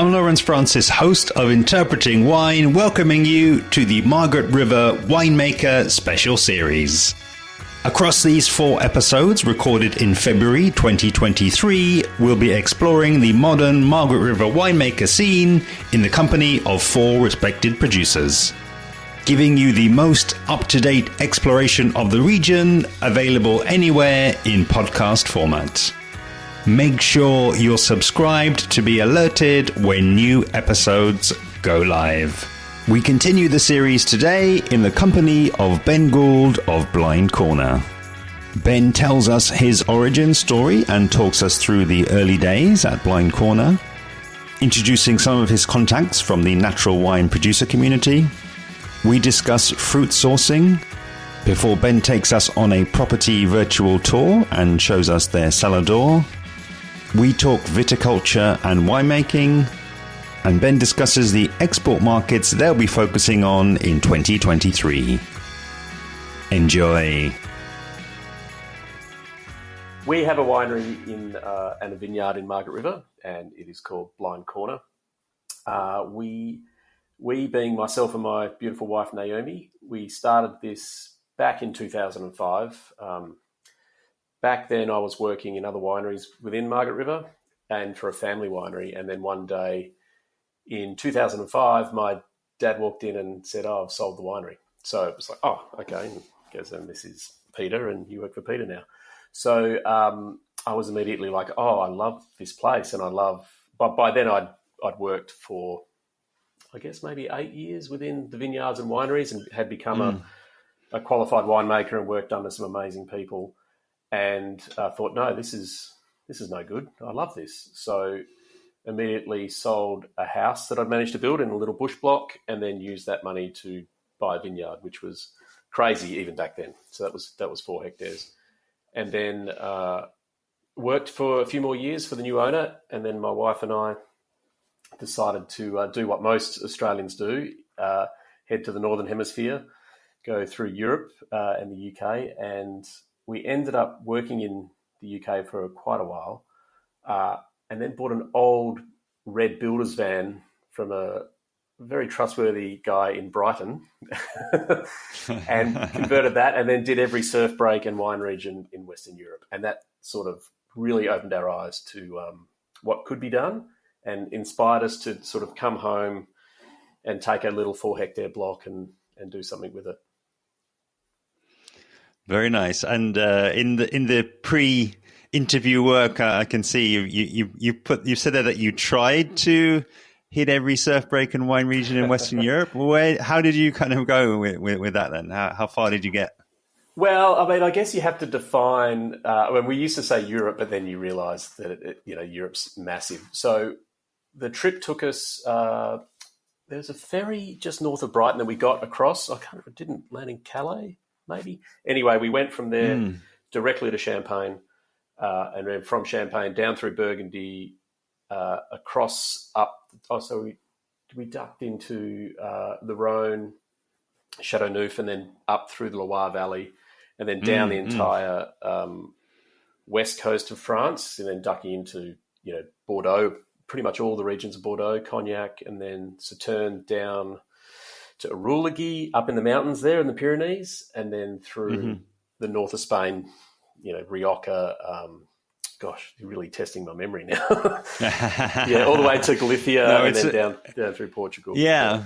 I'm Lawrence Francis, host of Interpreting Wine, welcoming you to the Margaret River Winemaker special series. Across these 4 episodes, recorded in February 2023, we'll be exploring the modern Margaret River winemaker scene in the company of 4 respected producers, giving you the most up-to-date exploration of the region, available anywhere in podcast format. Make sure you're subscribed to be alerted when new episodes go live. We continue the series today in the company of Ben Gould of Blind Corner. Ben tells us his origin story and talks us through the early days at Blind Corner, introducing some of his contacts from the natural wine producer community. We discuss fruit sourcing before Ben takes us on a property virtual tour and shows us their cellar door. We talk viticulture and winemaking, and Ben discusses the export markets they'll be focusing on in 2023. Enjoy. We have a winery and a vineyard in Margaret River, and it is called Blind Corner. We being myself and my beautiful wife Naomi, we started this back in 2005. Back then I was working in other wineries within Margaret River and for a family winery, and then one day in 2005, my dad walked in and said, I've sold the winery. So it was like, oh, okay. And he goes, and this is Peter, and you work for Peter now. So I was immediately like, oh, I love this place. And but by then I'd worked for, I guess, maybe 8 years within the vineyards and wineries and had become a qualified winemaker and worked under some amazing people. And I thought, no, this is no good. I love this. So immediately sold a house that I'd managed to build in a little bush block, and then used that money to buy a vineyard, which was crazy even back then. So that was 4 hectares, and then worked for a few more years for the new owner, and then my wife and I decided to do what most Australians do: head to the Northern Hemisphere, go through Europe and the UK, and we ended up working in the UK for quite a while. And then bought an old red builder's van from a very trustworthy guy in Brighton and converted that, and then did every surf break and wine region in Western Europe. And that sort of really opened our eyes to what could be done and inspired us to sort of come home and take a little 4 hectare block and do something with it. Very nice. And in the pre-interview work, I can see you said that you tried to hit every surf break and wine region in Western Europe. How did you kind of go with that then? How far did you get? Well, I mean, I guess you have to define. We used to say Europe, but then you realise that Europe's massive. So the trip took us. There's a ferry just north of Brighton that we got across. It didn't land in Calais, maybe. Anyway, we went from there directly to Champagne, and then from Champagne down through Burgundy, across up. So we ducked into the Rhone, Chateau Neuf, and then up through the Loire Valley, and then down the entire west coast of France, and then ducking into Bordeaux, pretty much all the regions of Bordeaux, Cognac, and then Sauternes down to Rouleguy, up in the mountains there in the Pyrenees, and then through the north of Spain, Rioja. Gosh, you're really testing my memory now. All the way to Galicia, and then down through Portugal. Yeah.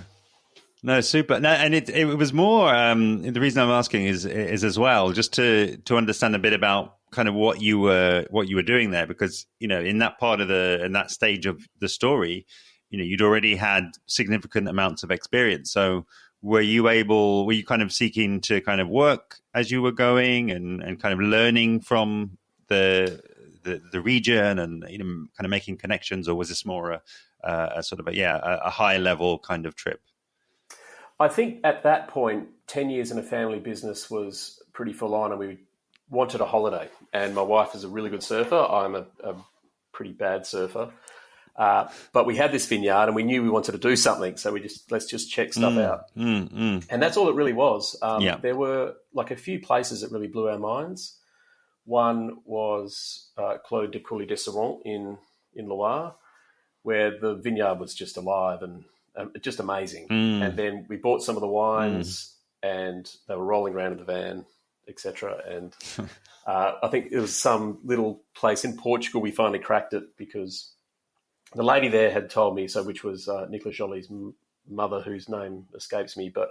No, super. No, and it was more. The reason I'm asking is as well just to understand a bit about kind of what you were doing there, because in that part of in that stage of the story, you'd already had significant amounts of experience. So were you kind of seeking to kind of work as you were going and kind of learning from the region and kind of making connections, or was this more a sort of a high level kind of trip? I think at that point, 10 years in a family business was pretty full on, and we wanted a holiday. And my wife is a really good surfer. I'm a pretty bad surfer. But we had this vineyard and we knew we wanted to do something. So let's just check stuff out. And that's all it really was. There were like a few places that really blew our minds. One was Clos de Coulis-Desseront in Loire. where the vineyard was just alive and just amazing. And then we bought some of the wines, and they were rolling around in the van, etc. And I think it was some little place in Portugal we finally cracked it, because the lady there had told me, which was Nicolas Jolie's mother, whose name escapes me, but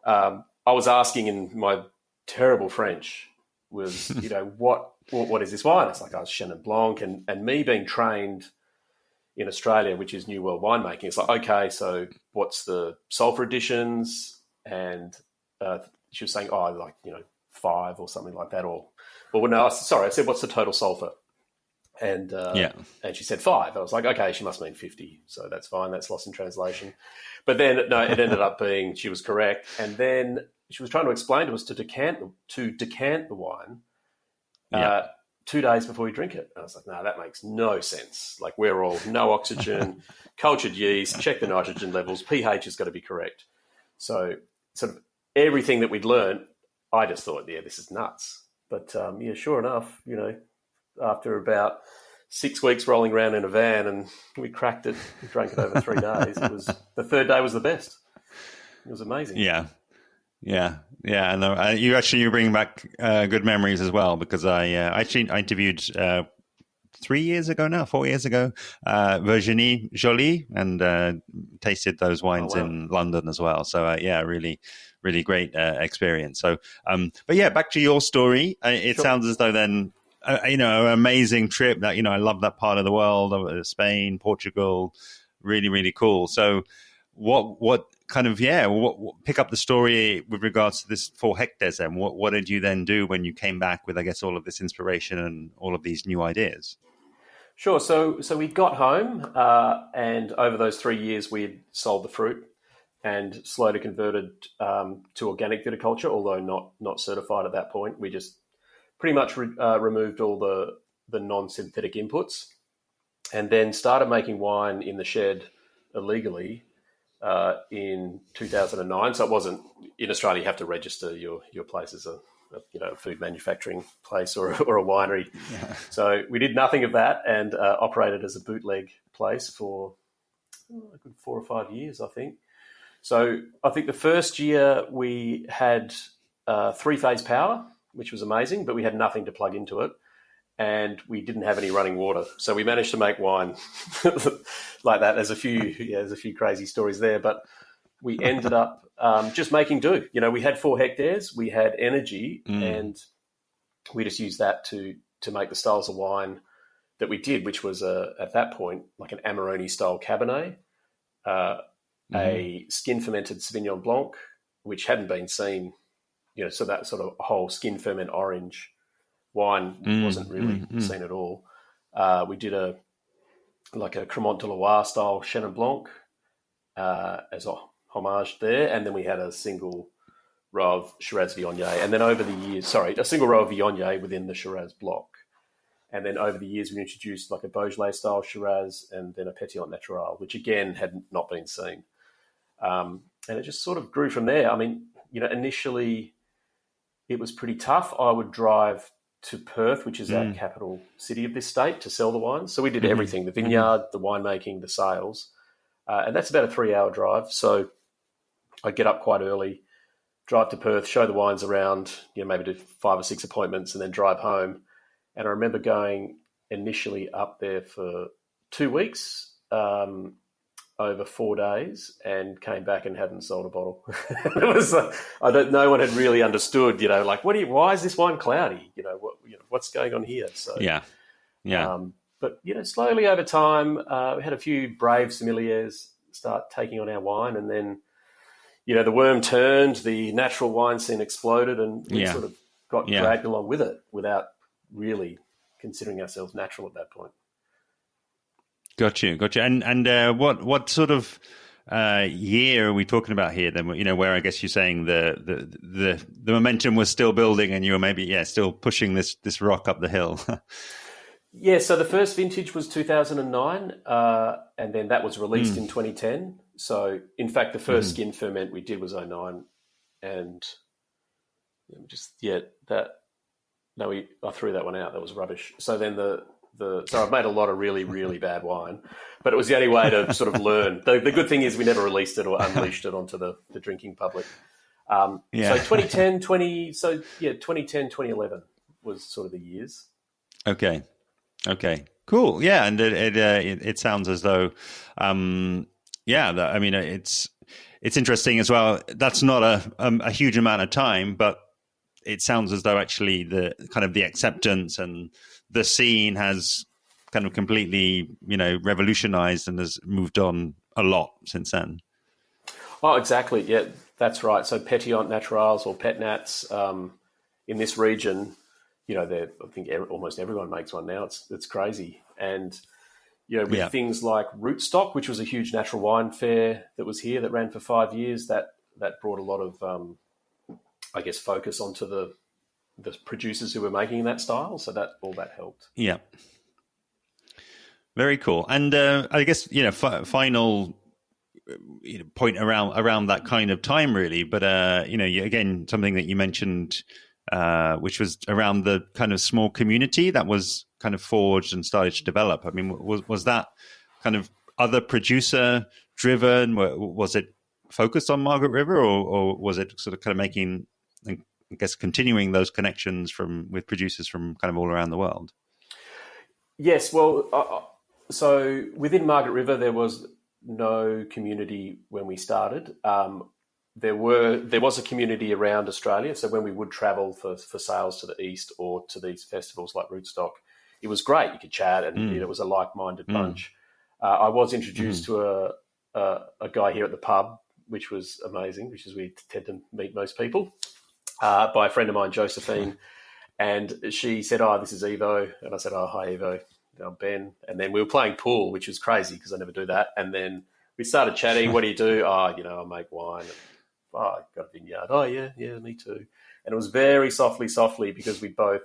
I was asking in my terrible French, was, what is this wine? It's like, Chenin Blanc. And me being trained in Australia, which is New World winemaking, it's like, okay, so what's the sulfur additions? And she was saying, 5 or something like that. I said, what's the total sulfur? And and she said 5. I was like, okay, she must mean 50. So that's fine. That's lost in translation. But then, no, it ended up being, she was correct. And then she was trying to explain to us to decant the wine 2 days before we drink it. And I was like, no, that makes no sense. Like, we're all no oxygen, cultured yeast, check the nitrogen levels, pH has got to be correct. So sort of everything that we'd learned, I just thought, this is nuts. But sure enough, after about 6 weeks rolling around in a van, and we cracked it, we drank it over 3 days. The third day was the best. It was amazing. Yeah. And you bring back good memories as well, because I interviewed 4 years ago, Virginie Jolie, and tasted those wines in London as well. So really, really great experience. So, but back to your story. It sounds as though then, an amazing trip. That I love that part of the world, Spain, Portugal, really, really cool. So, what kind of pick up the story with regards to this 4 hectares? Then, what did you then do when you came back with, I guess, all of this inspiration and all of these new ideas? Sure. So we got home, and over those 3 years, we had sold the fruit and slowly converted to organic viticulture, although not certified at that point. We just pretty much removed all the non-synthetic inputs, and then started making wine in the shed illegally in 2009. So it wasn't, in Australia, you have to register your place as a food manufacturing place or a winery. Yeah. So we did nothing of that, and operated as a bootleg place for a good 4 or 5 years, I think. So I think the first year we had 3-phase power, which was amazing, but we had nothing to plug into it, and we didn't have any running water. So we managed to make wine like that. There's a few crazy stories there, but we ended up just making do. We had 4 hectares, we had energy, and we just used that to make the styles of wine that we did, which was at that point like an Amarone-style Cabernet, a skin-fermented Sauvignon Blanc, which hadn't been seen, so that sort of whole skin-ferment orange wine wasn't really seen at all. We did a Cremant de Loire style Chenin Blanc as a homage there, and then we had a single row of Shiraz Viognier, and then over the years, a single row of Viognier within the Shiraz block. And then over the years, we introduced like a Beaujolais style Shiraz, and then a Pétillant Natural, which again had not been seen. And it just sort of grew from there. I mean, initially it was pretty tough. I would drive to Perth, which is our capital city of this state, to sell the wines. So we did everything, the vineyard, the winemaking, the sales. And that's about a 3-hour drive. So I'd get up quite early, drive to Perth, show the wines around, maybe do 5 or 6 appointments, and then drive home. And I remember going initially up there for 2 weeks, over 4 days, and came back and hadn't sold a bottle. It was no one had really understood, why is this wine cloudy? What's going on here? So but slowly over time, we had a few brave sommeliers start taking on our wine, and then the worm turned, the natural wine scene exploded, and we sort of got dragged along with it without really considering ourselves natural at that point. Got you. And what sort of year are we talking about here? Then where I guess you're saying the momentum was still building, and you were maybe still pushing this rock up the hill. Yeah. So the first vintage was 2009, and then that was released in 2010. So in fact, the first skin ferment we did was 2009, and I threw that one out. That was rubbish. So then So I've made a lot of really, really bad wine, but it was the only way to sort of learn. The good thing is we never released it or unleashed it onto the drinking public. So 2010, 2011 was sort of the years. Okay, cool. Yeah, and it sounds as though, it's interesting as well. That's not a huge amount of time, but it sounds as though actually the kind of the acceptance and the scene has kind of completely, revolutionized and has moved on a lot since then. Oh, exactly. Yeah, that's right. So Petillon Naturals or Pet Nats in this region, I think almost everyone makes one now. It's crazy. And, with things like Rootstock, which was a huge natural wine fair that was here that ran for 5 years, that brought a lot of, focus onto the producers who were making that style. So that helped. Yeah. Very cool. And I guess, final point around that kind of time, really. But, again, something that you mentioned, which was around the kind of small community that was kind of forged and started to develop. I mean, was that kind of other producer driven? Was it focused on Margaret River, or was it sort of kind of making, I guess, continuing those connections with producers from kind of all around the world? Yes. Well, so within Margaret River, there was no community when we started. There was a community around Australia. So when we would travel for sales to the east or to these festivals like Rootstock, it was great. You could chat, and it was a like-minded bunch. I was introduced to a guy here at the pub, which was amazing, which is we tend to meet most people, by a friend of mine, Josephine. And she said, "Oh, this is Evo." And I said, "Oh, hi, Evo. I'm Ben." And then we were playing pool, which was crazy because I never do that. And then we started chatting. What do you do? "Oh, I make wine." "Oh, I got a vineyard." "Oh, yeah, me too." And it was very softly because we both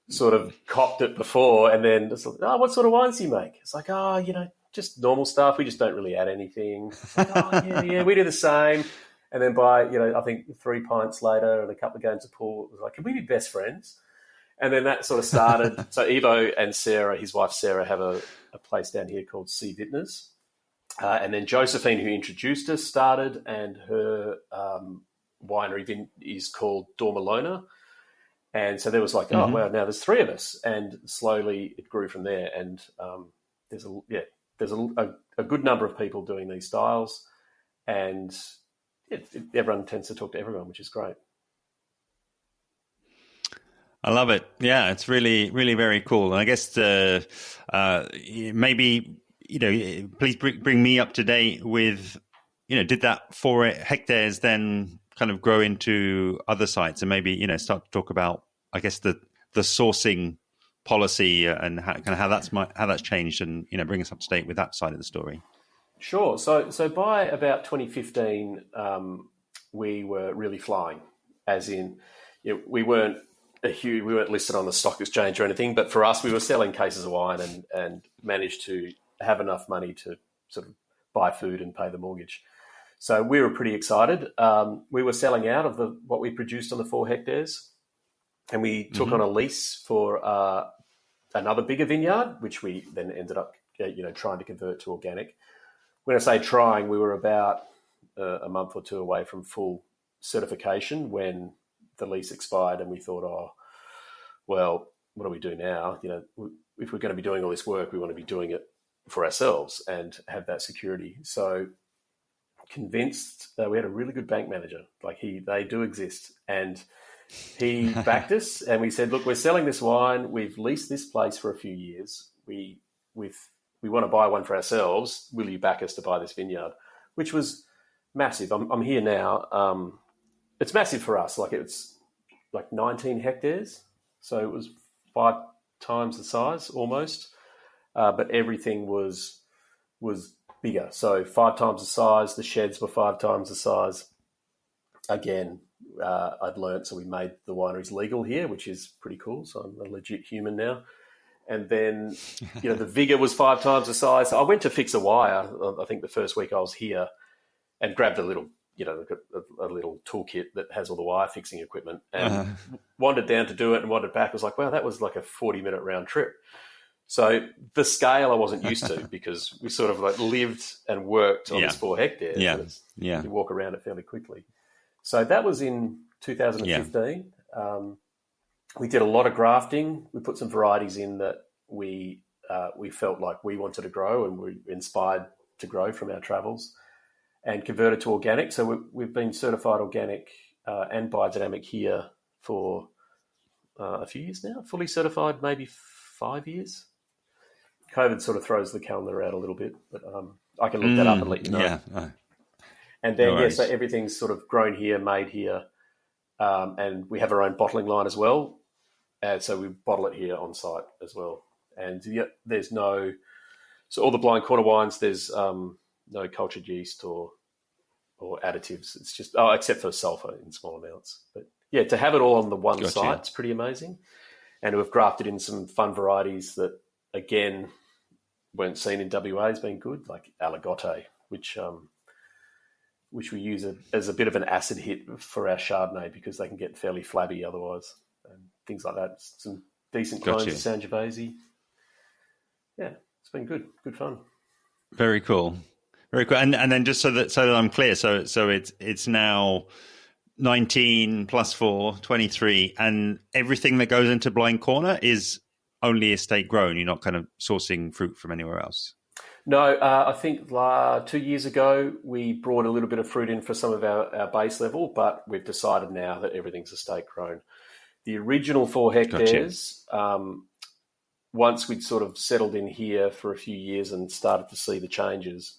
sort of copped it before, and then just like, "Oh, what sort of wines do you make?" It's like, "Oh, just normal stuff. We just don't really add anything." It's like, "Oh, yeah, we do the same." And then by, I think 3 pints later and a couple of games of pool, it was like, "Can we be best friends?" And then that sort of started. So Evo and Sarah, his wife Sarah, have a place down here called Sea Vintners. And then Josephine, who introduced us, started, and her winery is called Dormalona. And so there was like, oh, wow, now there's 3 of us. And slowly it grew from there. And there's a good number of people doing these styles. And everyone tends to talk to everyone, which is great. I love it. Yeah, it's really, really very cool. And I guess maybe, please bring me up to date with, did that 4 hectares then kind of grow into other sites, and maybe, start to talk about, I guess, the sourcing policy and how that's changed, and, bring us up to date with that side of the story. Sure. So by about 2015, we were really flying, as in, we weren't listed on the stock exchange or anything, but for us, we were selling cases of wine and managed to have enough money to sort of buy food and pay the mortgage. So we were pretty excited. We were selling out of what we produced on the 4 hectares, and we took on a lease for another bigger vineyard, which we then ended up, trying to convert to organic. When I say trying, we were about a month or 2 away from full certification when the lease expired, and we thought, oh, well, what do we do now? If we're going to be doing all this work, we want to be doing it for ourselves and have that security. So convinced, we had a really good bank manager, they do exist, and he backed us, and we said, look, we're selling this wine. We've leased this place for a few years. We want to buy one for ourselves. Will you back us to buy this vineyard? Which was massive. I'm here now. It's massive for us. It's like 19 hectares. So it was 5 times the size almost. But everything was bigger. So 5 times the size. The sheds were 5 times the size. Again, I'd learned, so we made the wineries legal here, which is pretty cool. So I'm a legit human now. And then, the vigor was 5 times the size. So I went to fix a wire, I think the first week I was here, and grabbed a little, a little toolkit that has all the wire fixing equipment, and wandered down to do it and wandered back. I was like, wow, that was like a 40-minute round trip. So the scale I wasn't used to because we sort of like lived and worked on this 4 hectares. Yeah. And you walk around it fairly quickly. So that was in 2015. We did a lot of grafting. We put some varieties in that we felt like we wanted to grow and we were inspired to grow from our travels, and converted to organic. So we've been certified organic and biodynamic here for a few years now, fully certified maybe 5 years. COVID sort of throws the calendar out a little bit, but I can look that up and let you know. Yeah. And then, so everything's sort of grown here, made here, and we have our own bottling line as well. And so we bottle it here on site as well. And there's no, so all the Blind Corner wines, there's no cultured yeast or additives. It's just, except for sulfur in small amounts. But yeah, to have it all on the one site, it's pretty amazing. And we've grafted in some fun varieties that, again, weren't seen in WA has been good, like Aligote, which we use as a bit of an acid hit for our Chardonnay because they can get fairly flabby otherwise, and things like that. Some decent clones of Sangiovese. Yeah, it's been good fun. Very cool. And then just so that I'm clear, so it's now 19 plus 4, 23, and everything that goes into Blind Corner is only estate grown. You're not kind of sourcing fruit from anywhere else. No, I think 2 years ago we brought a little bit of fruit in for some of our base level, but we've decided now that everything's estate grown. The original 4 hectares, once we'd sort of settled in here for a few years and started to see the changes,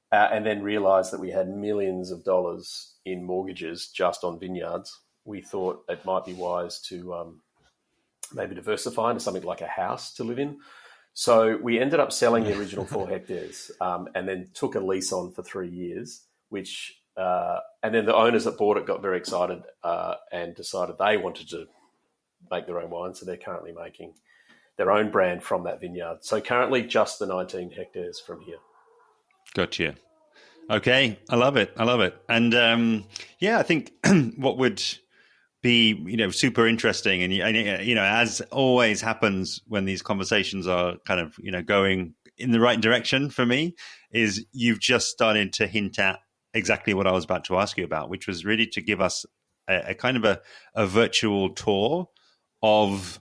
and then realised that we had millions of dollars in mortgages just on vineyards, we thought it might be wise to maybe diversify into something like a house to live in. So we ended up selling the original 4 hectares and then took a lease on for 3 years, which and then the owners that bought it got very excited and decided they wanted to make their own wine. So they're currently making their own brand from that vineyard. So currently just the 19 hectares from here. Gotcha. Okay. I love it. And I think what would be, super interesting and, as always happens when these conversations are kind of, going in the right direction for me, is you've just started to hint at exactly what I was about to ask you about, which was really to give us a kind of a virtual tour of,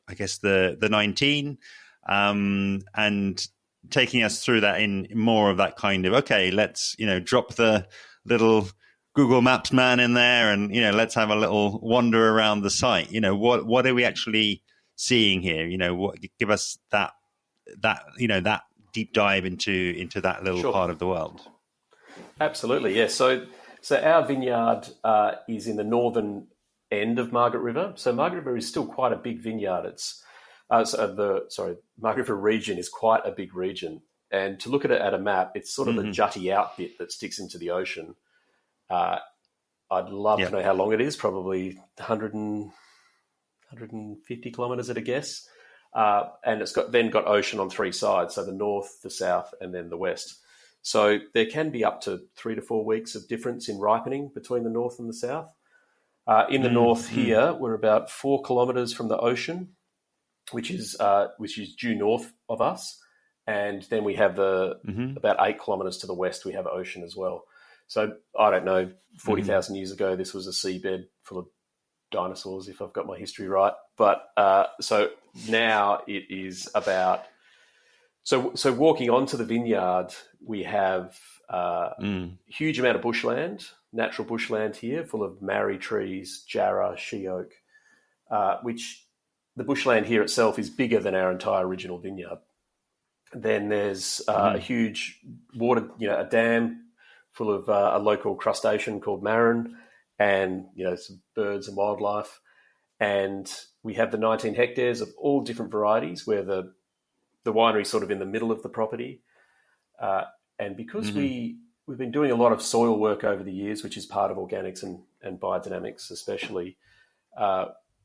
I guess, the 19 and taking us through that in more of that kind of, okay, let's, drop the little Google Maps man in there and, let's have a little wander around the site. What are we actually seeing here? Give us that deep dive into that little part of the world. Absolutely. Yeah. So our vineyard is in the northern end of Margaret River. So Margaret River is still quite a big vineyard. It's Margaret River region is quite a big region. And to look at it at a map, it's sort of a jutty out bit that sticks into the ocean. I'd love to know how long it is, probably 150 kilometres at a guess. And it's got ocean on 3 sides, so the north, the south, and then the west. So there can be up to 3 to 4 weeks of difference in ripening between the north and the south. In the north here, we're about 4 kilometres from the ocean, which is due north of us. And then we have about 8 kilometres to the west, we have ocean as well. So I don't know, 40,000 years ago, this was a seabed full of dinosaurs, if I've got my history right. But so now it is about, so walking onto the vineyard, we have huge amount of bushland, natural bushland here, full of marri trees, jarrah, she oak, which the bushland here itself is bigger than our entire original vineyard. Then there's a huge water, a dam full of a local crustacean called marron and, some birds and wildlife. And we have the 19 hectares of all different varieties where the winery is sort of in the middle of the property. And because we've been doing a lot of soil work over the years, which is part of organics and biodynamics especially,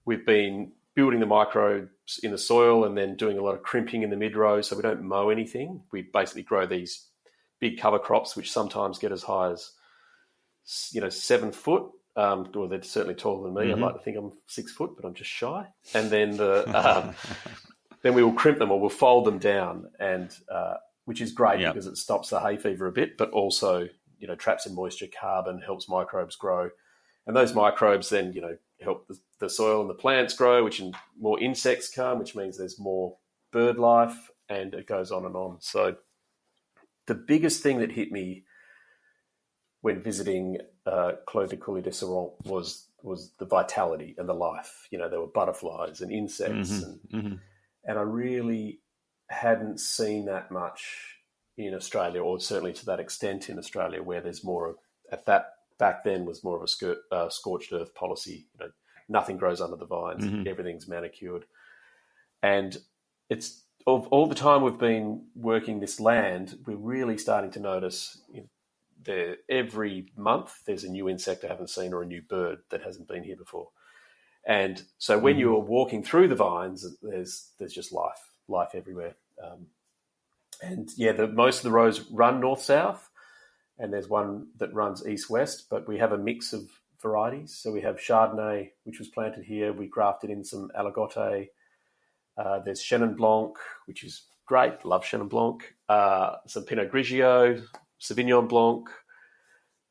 we've been building the microbes in the soil and then doing a lot of crimping in the mid-row so we don't mow anything. We basically grow these big cover crops, which sometimes get as high as, 7 foot. Well, they're certainly taller than me. I'd like to think I'm 6 foot, but I'm just shy. And then then we will crimp them or we'll fold them down, and which is great because it stops the hay fever a bit, but also, traps in moisture, carbon, helps microbes grow. And those microbes then, help the soil and the plants grow, which more insects come, which means there's more bird life, and it goes on and on. So the biggest thing that hit me when visiting Clos de Coulis de Seront was the vitality and the life. There were butterflies and insects, and I really hadn't seen that much in Australia, or certainly to that extent in Australia, where there's more back then was more of a scorched earth policy. Nothing grows under the vines, everything's manicured, and it's all the time we've been working this land, we're really starting to notice every month there's a new insect I haven't seen or a new bird that hasn't been here before. And so when you're walking through the vines, there's just life everywhere. Most of the rows run north-south, and there's one that runs east-west, but we have a mix of varieties. So we have Chardonnay, which was planted here. We grafted in some Aligoté. There's Chenin Blanc, which is great. Love Chenin Blanc. Some Pinot Grigio, Sauvignon Blanc,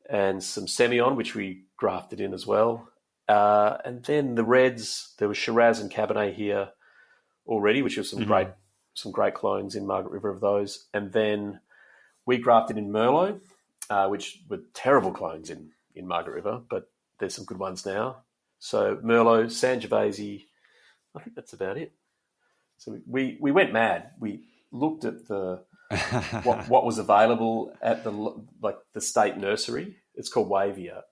and some Semillon, which we grafted in as well. And then the reds, there was Shiraz and Cabernet here already, which was some great clones in Margaret River of those. And then we grafted in Merlot, which were terrible clones in Margaret River, but there's some good ones now. So Merlot, Sangiovese, I think that's about it. So we went mad. We looked at what was available at the state nursery. It's called Wavia.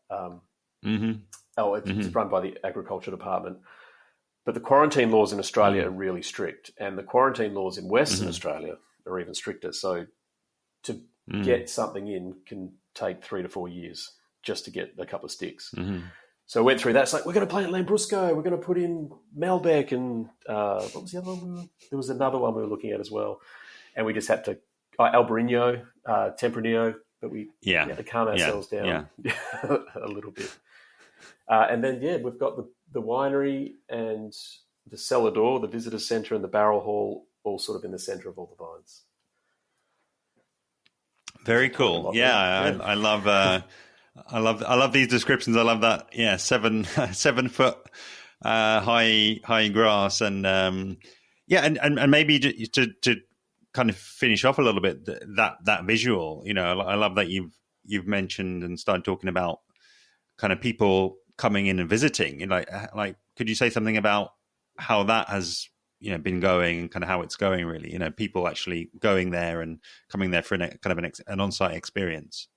It's run by the Agriculture Department. But the quarantine laws in Australia are really strict, and the quarantine laws in Western Australia are even stricter. So to get something in can take 3 to 4 years just to get a couple of sticks. So I went through that. It's like, we're going to plant Lambrusco, we're going to put in Malbec, and what was the other one? There was another one we were looking at as well. And we just had to, Albarino, Tempranillo, but we had to calm ourselves down a little bit. And then, we've got the winery and the Cellar Door, the visitor centre, and the barrel hall, all sort of in the centre of all the vines. Very cool. I love these descriptions. I love that. Yeah, 7 foot high grass, and and maybe to kind of finish off a little bit that visual. I love that you've mentioned and started talking about kind of people coming in and visiting. Like, could you say something about how that has been going and kind of how it's going? Really, people actually going there and coming there for an on-site experience.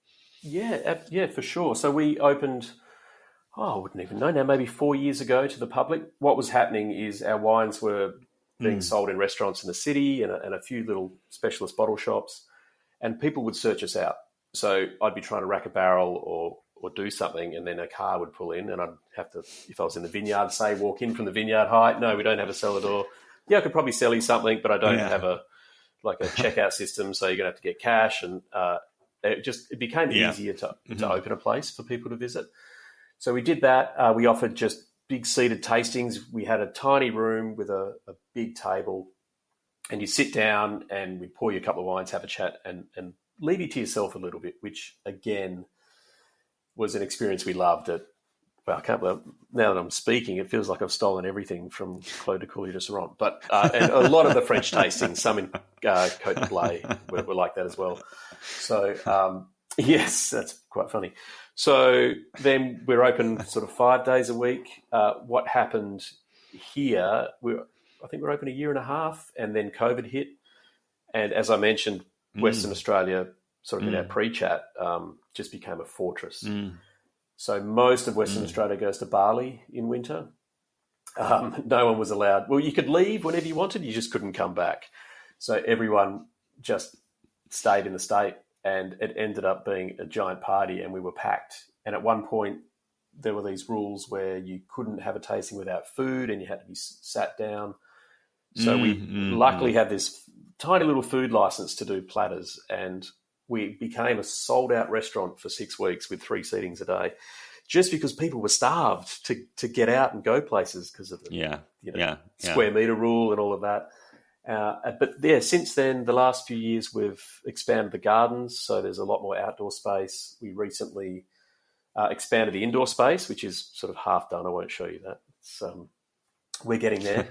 Yeah, for sure. So we opened, I wouldn't even know now, maybe 4 years ago to the public. What was happening is our wines were being sold in restaurants in the city and a few little specialist bottle shops, and people would search us out. So I'd be trying to rack a barrel or do something, and then a car would pull in, and I'd have to, if I was in the vineyard, walk in from the vineyard. Hi, no, we don't have a cellar door. Yeah, I could probably sell you something, but I don't have a checkout system, so you're going to have to get cash. And it became easier to open a place for people to visit. So we did that. We offered just big seated tastings. We had a tiny room with a big table, and you sit down and we pour you a couple of wines, have a chat, and leave you to yourself a little bit, which again was an experience we loved. I can't believe, now that I'm speaking, it feels like I've stolen everything from Clos de Coulis de Seront. But and a lot of the French tastings, some in Côte de Blay were like that as well. So yes, that's quite funny. So then we're open sort of 5 days a week. What happened here, I think we're open a year and a half, and then COVID hit. And as I mentioned, Western Australia, sort of in our pre-chat, just became a fortress. So most of Western Australia goes to Bali in winter. No one was allowed. Well, you could leave whenever you wanted. You just couldn't come back. So everyone just stayed in the state, and it ended up being a giant party, and we were packed. And at one point, there were these rules where you couldn't have a tasting without food, and you had to be sat down. So we luckily had this tiny little food license to do platters, and we became a sold-out restaurant for 6 weeks with 3 seatings a day, just because people were starved to get out and go places because of the square meter rule and all of that. But yeah, since then, the last few years, we've expanded the gardens, so there's a lot more outdoor space. We recently expanded the indoor space, which is sort of half done. I won't show you that. We're getting there.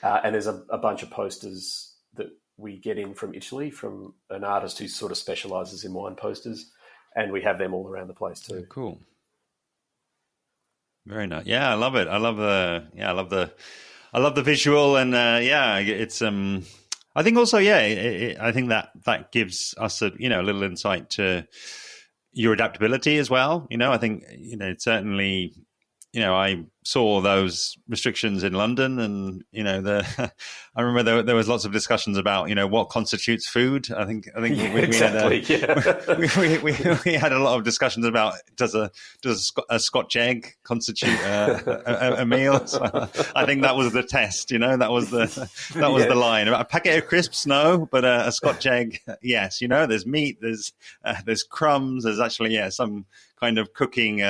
And there's a bunch of posters that we get in from Italy, from an artist who sort of specialises in wine posters, and we have them all around the place too. Oh, cool. Very nice. Yeah, I love it. I love the visual, and it's I think also I think that gives us a little insight to your adaptability as well. I think it's certainly I saw those restrictions in London, and I remember there was lots of discussions about what constitutes food. I think Exactly. we had a lot of discussions about does a Scotch egg constitute a meal. So I think that was the test. That was the line. A packet of crisps, no, but a Scotch egg, yes. There's meat, there's crumbs, there's actually some kind of cooking,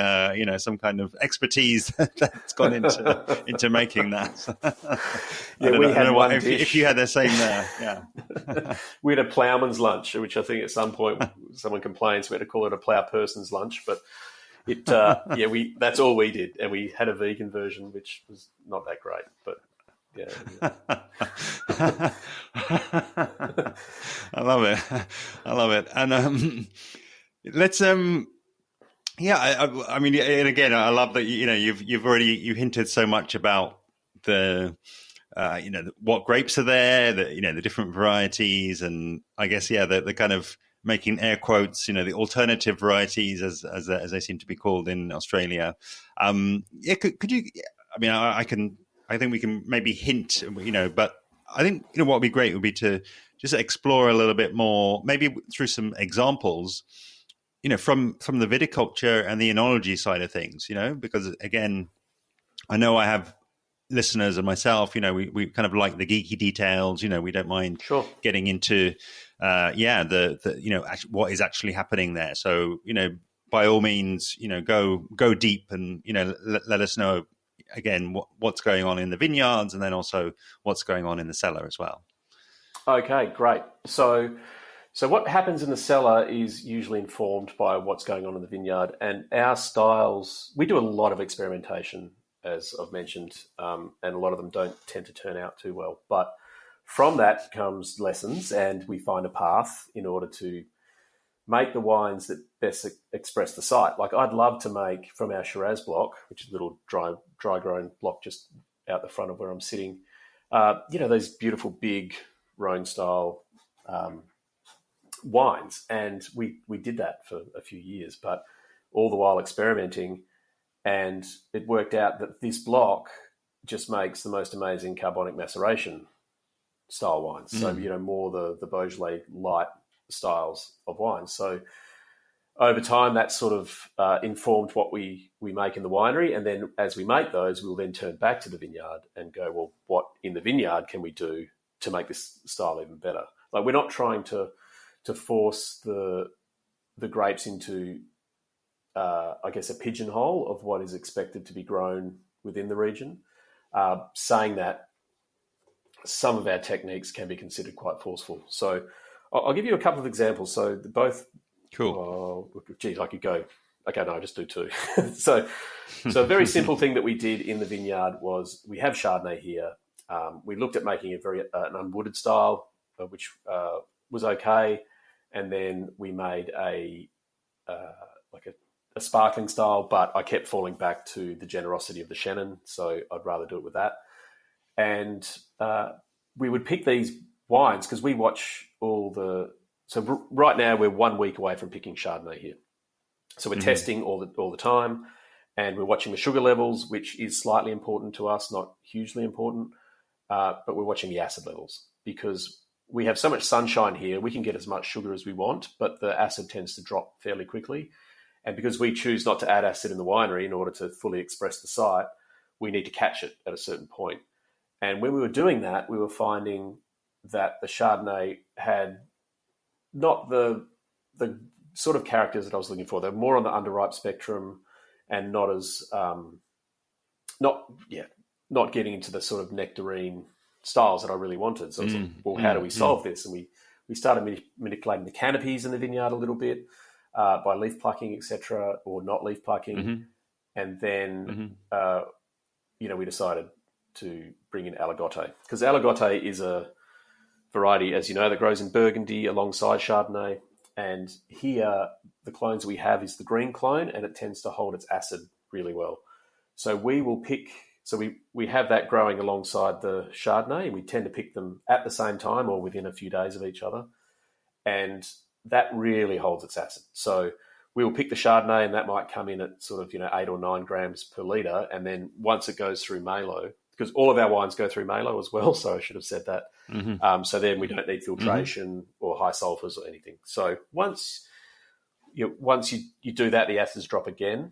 some kind of expertise that's gone into making that. If you had the same there, yeah. We had a ploughman's lunch, which I think at some point someone complains we had to call it a plough person's lunch, but that's all we did, and we had a vegan version, which was not that great, but yeah. I love it, and let's I mean, and again, I love that you've hinted so much about the what grapes are there, the different varieties, and I guess the kind of making air quotes, the alternative varieties as they seem to be called in Australia. Could you? I mean, I think we can maybe hint, but I think what would be great would be to just explore a little bit more, maybe through some examples. From the viticulture and the enology side of things, because again, I know I have listeners and myself, we kind of like the geeky details, we don't mind getting into, what is actually happening there. So, by all means, go deep and, let us know again, what's going on in the vineyards, and then also what's going on in the cellar as well. Okay, great. So what happens in the cellar is usually informed by what's going on in the vineyard, and our styles, we do a lot of experimentation, as I've mentioned, and a lot of them don't tend to turn out too well. But from that comes lessons, and we find a path in order to make the wines that best express the site. Like I'd love to make from our Shiraz block, which is a little dry grown block just out the front of where I'm sitting, those beautiful big Rhone style wines, and we did that for a few years, but all the while experimenting, and it worked out that this block just makes the most amazing carbonic maceration style wines. So more the Beaujolais light styles of wines. So over time, that sort of informed what we make in the winery, and then as we make those, we'll then turn back to the vineyard and go, well, what in the vineyard can we do to make this style even better? Like we're not trying to force the grapes into, I guess, a pigeonhole of what is expected to be grown within the region. Saying that, some of our techniques can be considered quite forceful. So I'll give you a couple of examples. So both... Cool. I could go... Okay, no, I'll just do two. So a very simple thing that we did in the vineyard was we have Chardonnay here. We looked at making a very an unwooded style, which was okay. And then we made a sparkling style, but I kept falling back to the generosity of the Chenin, so I'd rather do it with that. And we would pick these wines because we watch all the... So right now we're 1 week away from picking Chardonnay here. So we're testing all the time, and we're watching the sugar levels, which is slightly important to us, not hugely important, but we're watching the acid levels because we have so much sunshine here, we can get as much sugar as we want, but the acid tends to drop fairly quickly. And because we choose not to add acid in the winery in order to fully express the site, we need to catch it at a certain point. And when we were doing that, we were finding that the Chardonnay had not the sort of characters that I was looking for. They're more on the underripe spectrum and not as not getting into the sort of nectarine styles that I really wanted. So I was like, well, how do we solve this? And we started manipulating the canopies in the vineyard a little bit by leaf plucking, etc., or not leaf plucking. And then, we decided to bring in Aligoté, because Aligoté is a variety, as you know, that grows in Burgundy alongside Chardonnay. And here, the clones we have is the green clone, and it tends to hold its acid really well. So we will pick, we have that growing alongside the Chardonnay, and we tend to pick them at the same time or within a few days of each other. And that really holds its acid. So we'll pick the Chardonnay, and that might come in at sort of, 8 or 9 grams per litre. And then once it goes through Malo, because all of our wines go through Malo as well, so I should have said that. So then we don't need filtration or high sulphurs or anything. So once you do that, the acids drop again.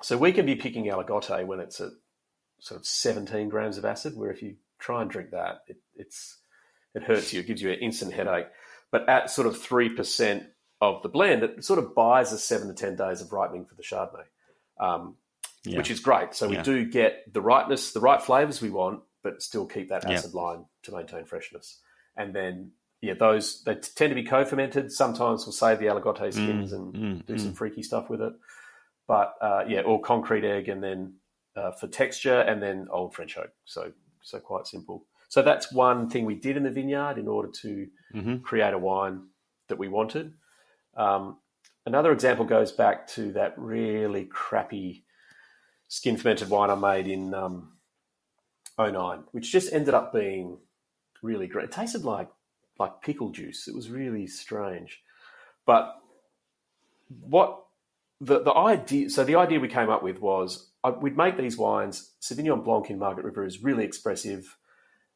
So we can be picking Aligoté when it's at sort of 17 grams of acid, where if you try and drink that, it hurts you. It gives you an instant headache. But at sort of 3% of the blend, it sort of buys us 7 to 10 days of ripening for the Chardonnay, which is great. So we do get the ripeness, the right flavours we want, but still keep that acid line to maintain freshness. And then, they tend to be co-fermented. Sometimes we'll save the Aligoté skins and do some freaky stuff with it. But, or concrete egg, and then for texture, and then old French oak. So quite simple. So that's one thing we did in the vineyard in order to create a wine that we wanted. Another example goes back to that really crappy skin fermented wine I made in 2009, which just ended up being really great. It tasted like pickle juice. It was really strange. But what the idea we came up with was we'd make these wines. Sauvignon Blanc in Margaret River is really expressive,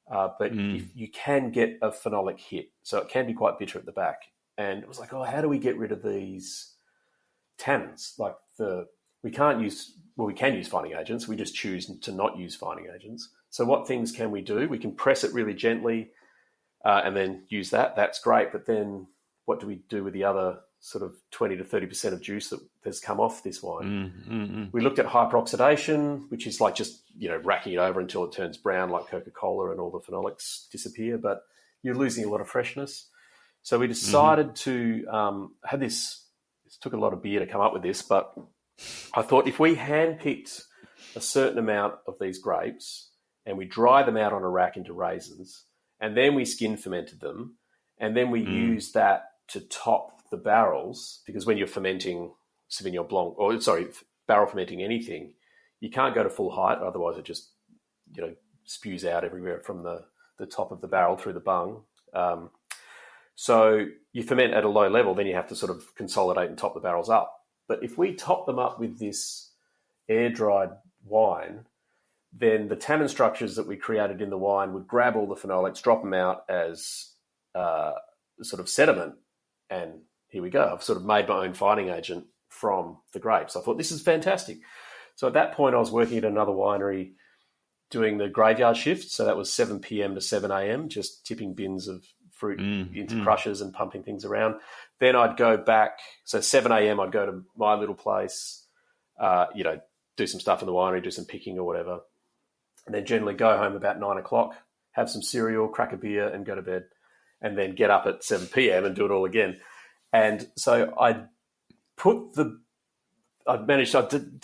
but you can get a phenolic hit, so it can be quite bitter at the back. And it was like, how do we get rid of these tannins? We can use fining agents. We just choose to not use fining agents. So what things can we do? We can press it really gently and then use that. That's great. But then what do we do with the other sort of 20 to 30% of juice that has come off this wine? We looked at hyperoxidation, which is like just, racking it over until it turns brown like Coca-Cola and all the phenolics disappear, but you're losing a lot of freshness. So we decided to have this. It took a lot of beer to come up with this, but I thought if we handpicked a certain amount of these grapes and we dry them out on a rack into raisins, and then we skin fermented them, and then we use that to top the barrels, because when you're fermenting Sauvignon Blanc, barrel fermenting anything, you can't go to full height, otherwise it just, spews out everywhere from the top of the barrel through the bung. So you ferment at a low level, then you have to sort of consolidate and top the barrels up. But if we top them up with this air-dried wine, then the tannin structures that we created in the wine would grab all the phenolics, drop them out as sort of sediment, and here we go. I've sort of made my own fining agent from the grapes. I thought, this is fantastic. So at that point, I was working at another winery doing the graveyard shift. So that was 7 p.m. to 7 a.m., just tipping bins of fruit into crushers and pumping things around. Then I'd go back. So 7 a.m. I'd go to my little place, do some stuff in the winery, do some picking or whatever. And then generally go home about 9 o'clock, have some cereal, crack a beer and go to bed, and then get up at 7 p.m. and do it all again. And so I did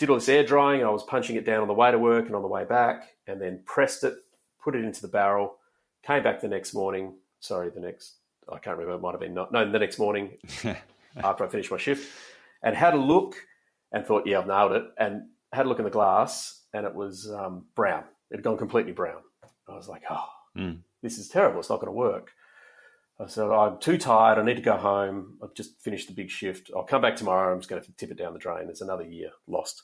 all this air drying, and I was punching it down on the way to work and on the way back, and then pressed it, put it into the barrel, came back the next morning. I can't remember, it might have been the next morning after I finished my shift, and had a look and thought, I've nailed it. And had a look in the glass, and it was brown. It had gone completely brown. I was like, this is terrible. It's not going to work. So I'm too tired. I need to go home. I've just finished the big shift. I'll come back tomorrow. I'm just going to tip it down the drain. There's another year lost.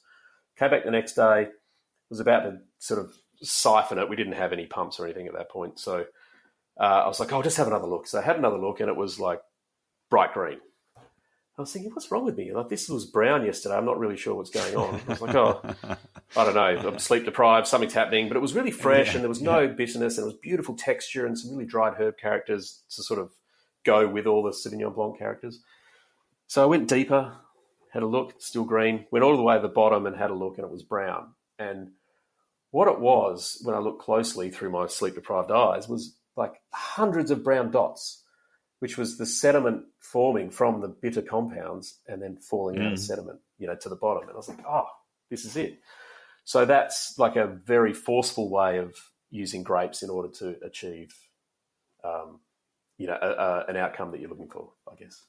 Came back the next day. Was about to sort of siphon it. We didn't have any pumps or anything at that point. So I was like, I'll just have another look. So I had another look, and it was like bright green. I was thinking, what's wrong with me? Like, this was brown yesterday. I'm not really sure what's going on. I was like, I don't know. I'm sleep deprived. Something's happening. But it was really fresh, and there was no bitterness, and it was beautiful texture and some really dried herb characters to sort of go with all the Sauvignon Blanc characters. So I went deeper, had a look, still green, went all the way to the bottom and had a look, and it was brown. And what it was, when I looked closely through my sleep-deprived eyes, was like hundreds of brown dots, which was the sediment forming from the bitter compounds and then falling out of sediment, to the bottom. And I was like, oh, this is it. So that's like a very forceful way of using grapes in order to achieve, an outcome that you're looking for, I guess.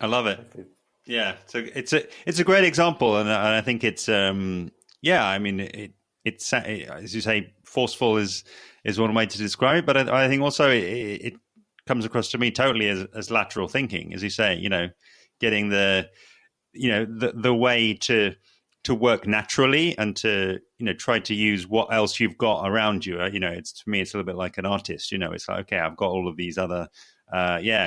I love it. Yeah, so it's a great example, and I think it's it's as you say, forceful is one way to describe it, but I think also it comes across to me totally as lateral thinking, as you say, getting the way to work naturally and to try to use what else you've got around you. It's, to me, it's a little bit like an artist. It's like, okay, I've got all of these other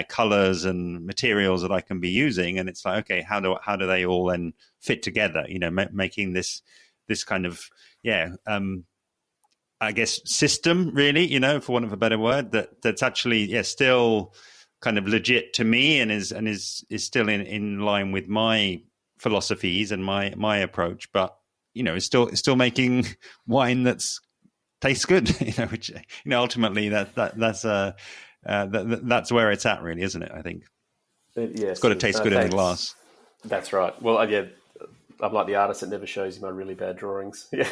colors and materials that I can be using, and it's like, okay, how do they all then fit together? Making this kind of I guess system, really, for want of a better word, that's actually still kind of legit to me and is still in line with my philosophies and my approach, but is still making wine that's tastes good. Which ultimately that's where it's at, really, isn't it? I think it's got to taste good in the glass. That's right. Well, I'm like the artist that never shows you my really bad drawings. Yeah.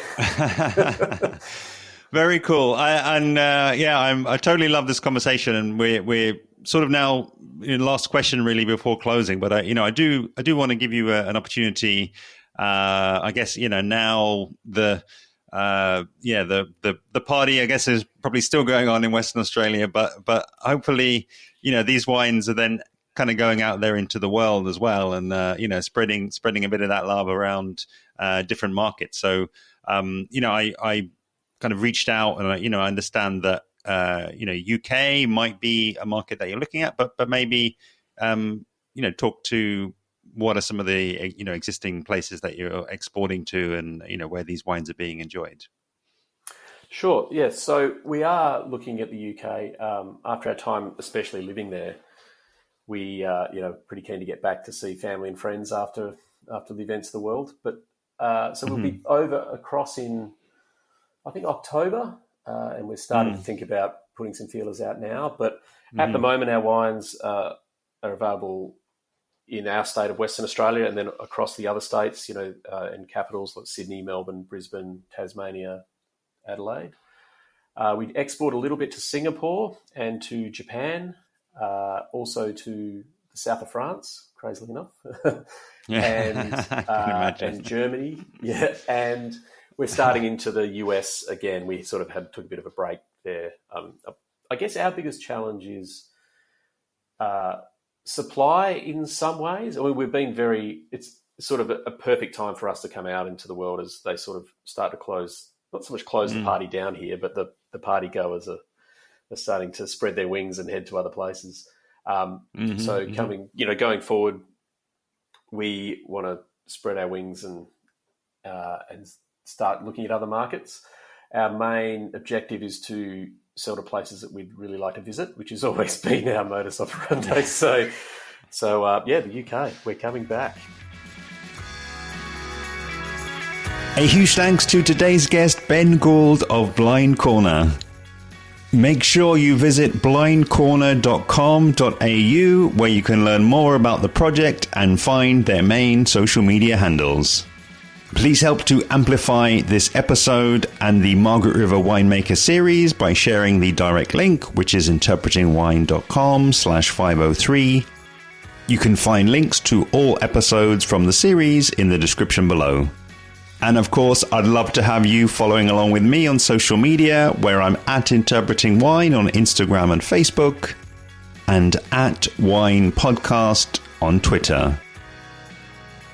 Very cool. I totally love this conversation, and we're sort of now in last question really before closing. But I do want to give you an opportunity. I guess now the party, I guess, is probably still going on in Western Australia, but hopefully these wines are then kind of going out there into the world as well, and spreading a bit of that love around different markets. So I kind of reached out, and I understand that UK might be a market that you're looking at, but maybe talk to what are some of the existing places that you're exporting to, and where these wines are being enjoyed. Sure. Yes. So we are looking at the UK after our time, especially living there. We pretty keen to get back to see family and friends after the events of the world. But so we'll be across in, I think, October, and we're starting to think about putting some feelers out now. But at the moment, our wines are available in our state of Western Australia, and then across the other states, in capitals like Sydney, Melbourne, Brisbane, Tasmania, Adelaide. We export a little bit to Singapore and to Japan, also to the south of France, crazily enough, and Germany. Yeah, and we're starting into the US again. We sort of took a bit of a break there. I guess our biggest challenge is supply in some ways. I mean, we've been it's sort of a perfect time for us to come out into the world as they sort of start to close, not so much close the party down here, but the party goers are starting to spread their wings and head to other places. Going forward, we want to spread our wings and start looking at other markets. Our main objective is to sell to places that we'd really like to visit, which has always been our modus operandi. So the UK, we're coming back. A huge thanks to today's guest, Ben Gould of Blind Corner. Make sure you visit blindcorner.com.au, where you can learn more about the project and find their main social media handles. Please help to amplify this episode and the Margaret River Winemaker series by sharing the direct link, which is interpretingwine.com/503. You can find links to all episodes from the series in the description below. And of course, I'd love to have you following along with me on social media, where I'm at Interpreting Wine on Instagram and Facebook, and at Wine Podcast on Twitter.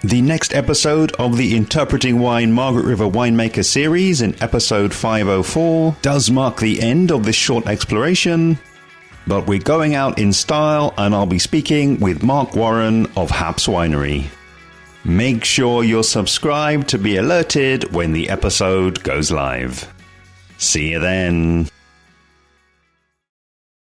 The next episode of the Interpreting Wine Margaret River Winemaker series, in episode 504, does mark the end of this short exploration, but we're going out in style, and I'll be speaking with Mark Warren of Haps Winery. Make sure you're subscribed to be alerted when the episode goes live. See you then.